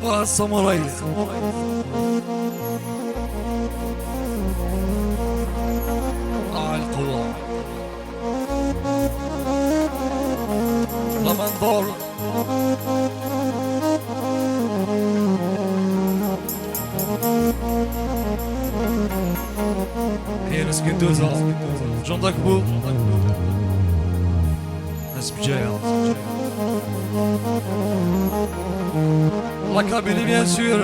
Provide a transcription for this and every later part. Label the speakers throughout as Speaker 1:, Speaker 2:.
Speaker 1: والساموراي القوة لمنظور هي نسكندوزة جندك بو ناس بجاية الله كابيلي بيان سور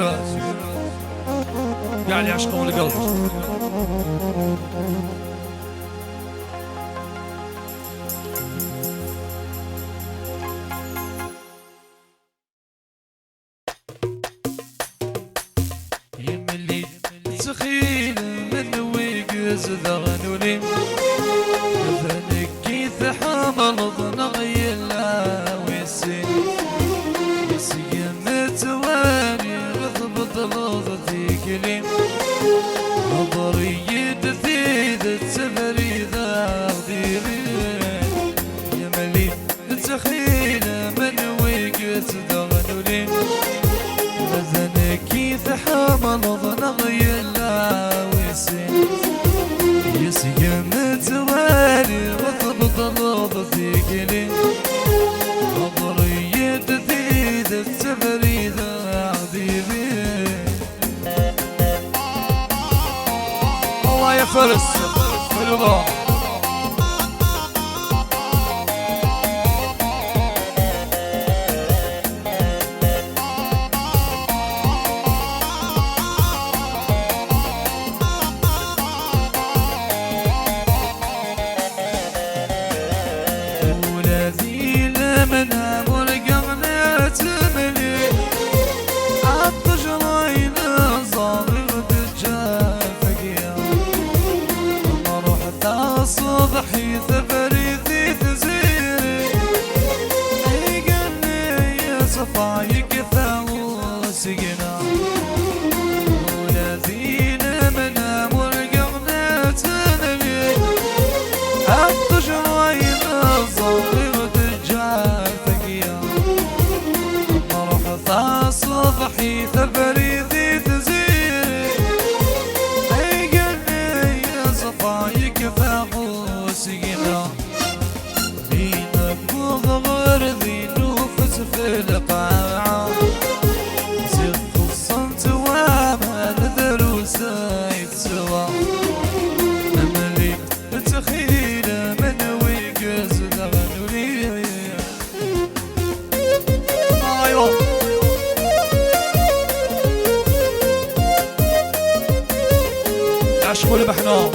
Speaker 1: قاعد يعشقون القلب يملي تخيل من ويقز ذغنوني ذنكي ثحامل ضنغي الله ويسين متواني غضبط لوضتي كلي نظري يدثيذ التفري ذا غديري يملي تخيل من ويقت ذغنوني ذنكي ثحامل ضنغي الله ويسين يسقى متواني غضبط لوضتي كلي نظري يدثيذ التفري ذا غديري الله يا فارس حلوة ولادي لمنها مرقمنا تملي عطش راينا صاغر تجافك يا ما روح صبحي ثفري ذي تزيري يقلني يا صفايك ثاو سقنا ولادي لمنها مرقمنا تملي عطش راينا صاغر تجافك يا صبحي ثبري ذي تزيري قلبي يا صفايك فاقوسينا بينك وغمر ذي نوفس في القاعة زف الصمت وما نذر وسايد سوا أملي تخيل من ويقز ذغنولي أيوه عشقوا لبحنا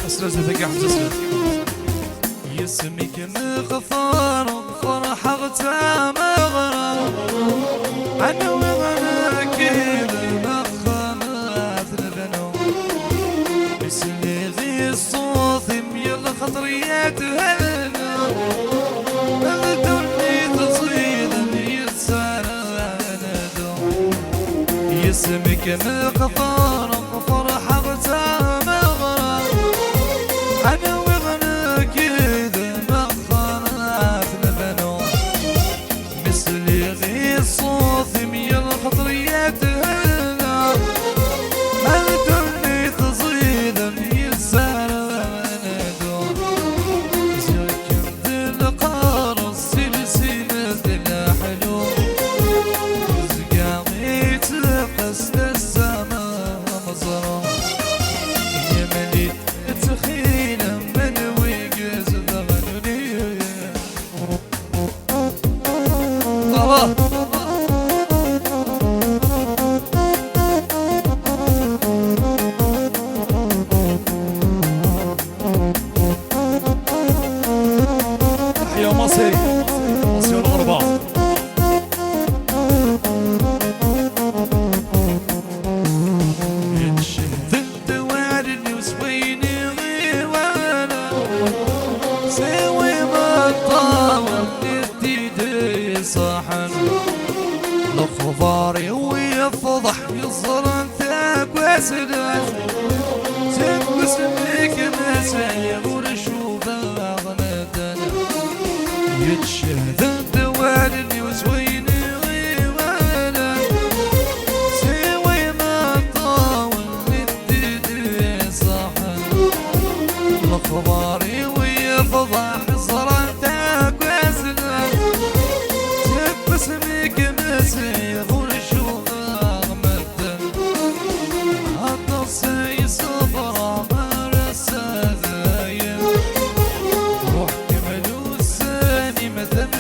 Speaker 1: أسرز ذكي حسسرز يسميك مغفار فرح غتا مغرى أنا وغناك المخانات لبنو بسلي ذي الصوت يلا خطريات هلنا أغدرني تصيدا يتسانا ندو يسمك مغفار فرح غتا مغرى أنا وغناك إذا مخانات لبنو مثلي غي الصوت يلا خطريات هلنا أغدرني تصيدا يتسانا تحية مصري مصري الغربة يتشد الدوارني وسويني غيوانا سوي ما طاول ندي صحن صرتك واسدك تكبس بك مسايب ورشوف أغنتنا يتشهد الدوالي وزويني وانا سوي ما طاول مدد صحن مخباري ويفضح صرتك واسدك تكبس بك مسايب ورشوف أغنتنا النصي صبرا مرسى ذايم روح كملوا الساني مثل